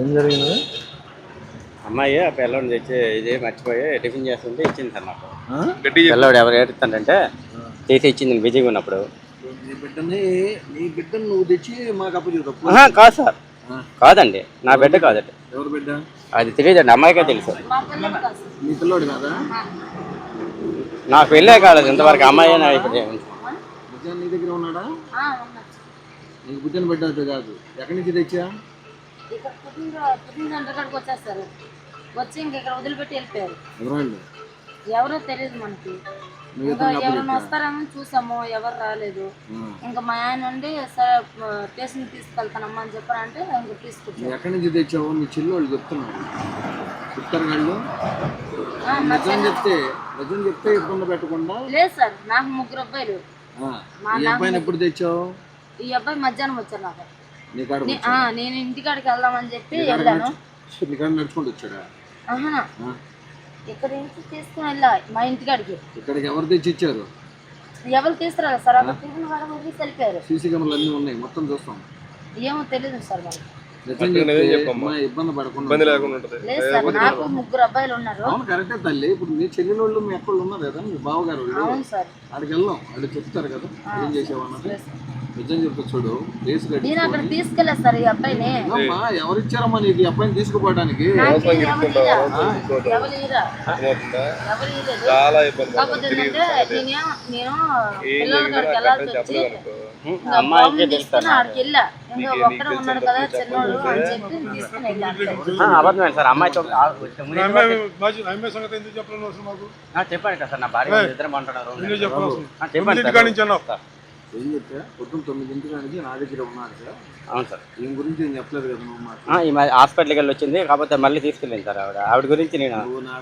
ఏం జరిగింది? అమ్మాయి ఆ పిల్లోడిని తెచ్చి ఇది మర్చిపోయి టిఫిన్ చేస్తుంటే ఇచ్చింది సార్ నాకు. ఆ? పిల్లోడు ఎవరు ఏడుస్తుంటే తీసి ఇచ్చింది బిజీగా ఉన్నప్పుడు. నీ బిడ్డను నువ్వు తెచ్చి మాకు అప్పచెబుతావు. కాదు సార్, కాదండి, నా బిడ్డ కాదండి. ఎవరు బిడ్డ? అది తెలియదండి, అమ్మాయికే తెలుసు. నీ పిల్లోడు కాదా? నాకు వెళ్ళే కాలేదు ఇంతవరకు. అమ్మాయి ఇప్పుడు నిజాన్ని నీ దగ్గర ఉన్నాడా? నీకు బిడ్డను బిడ్డ కాదు. ఎక్కడి నుంచి తెచ్చా? ఇక్కడ పుట్టిన కాడికి వచ్చేస్తారు. వచ్చి ఇంక ఇక్కడ వదిలిపెట్టి వెళ్ళిపోయారు. ఎవరండి? ఎవరో తెలియదు మనకి. ఇంకా ఎవరైనా వస్తారేమో చూసాము, ఎవరు రాలేదు. ఇంకా మా ఆయన నుండి సరే స్టేషన్ తీసుకెళ్తానమ్మా అని చెప్పారంటే ఇంక తీసుకొచ్చారు. ఎక్కడి నుంచి తెచ్చావు? నీ చెల్లి చెప్తున్నారు చెప్తారు వాళ్ళు. నిజం చెప్తే ఇబ్బంది పెట్టకుండా. లేదు సార్, నాకు 3 అబ్బాయిలు. ఈ అబ్బాయిని ఎప్పుడు తెచ్చావు? ఈ అబ్బాయి మధ్యాహ్నం వచ్చారు నాకు. నేను ఇంటికాడికి వెళ్దామని చెప్పి వెళ్ళాను. నడుచుకుంటూ వచ్చాడా? ఇక్కడ నుంచి తీసుకుని వెళ్ళా మా ఇంటికాడికి. ఇక్కడికి ఎవరు తెచ్చి ఇచ్చారు? ఎవరు తీసుకురాలేదు సార్, అక్కడ తిరిగిన వాడు వదిలేసి వెళ్ళిపోయారు. సీసీ కెమెరాలు అన్నీ ఉన్నాయి, మొత్తం చూస్తాం. ఏమో తెలియదు సార్ మరి. ఇబ్బంది పడకుండా లేదు సార్, నాకు 3 అబ్బాయిలు ఉన్నారు. అవును కరెక్టే తల్లి. ఇప్పుడు మీ చెల్లెలు వాళ్ళు మీ అక్కలు ఉన్నారు కదా, మీ బావగారు వాళ్ళు. అవును సార్, అక్కడికి వెళ్దాం, వాళ్ళు చెప్తారు కదా ఏం చేసేవన్నది. నిజం చెప్తా చూడు. నేను అక్కడ తీసుకెళ్ళా సార్ ఈ అబ్బాయిని. ఎవరిచ్చారమ్మా నీకు ఈ అబ్బాయిని తీసుకుపోవడానికి? చాలా ఇబ్బంది. కాకపోతే ఏంటంటే నేను పిల్లల కాడికి వెళ్ళాల్సి వచ్చి తీసుకుని ఆడికి వెళ్ళా. ఇంకా ఒక్కడే ఉన్నాడు కదా చిన్నోడు అని చెప్పి తీసుకుని వెళ్ళాను. అబద్ధమే సార్. అమ్మాయితో చెప్పాను కదా సార్, నా భార్య ఇద్దరు అంటున్నారు. చెప్పండి సార్. ఏం చెప్పా? పొద్దున్న 9 గంటలకి నా దగ్గర ఉన్నారు సార్. అవును సార్. దీని గురించి నేను చెప్పలేదు కదా నువ్వు. ఈ హాస్పిటల్కి వెళ్ళి వచ్చింది, కాకపోతే మళ్ళీ తీసుకెళ్ళింది సార్ ఆవిడ గురించి. నేను నువ్వు నాకు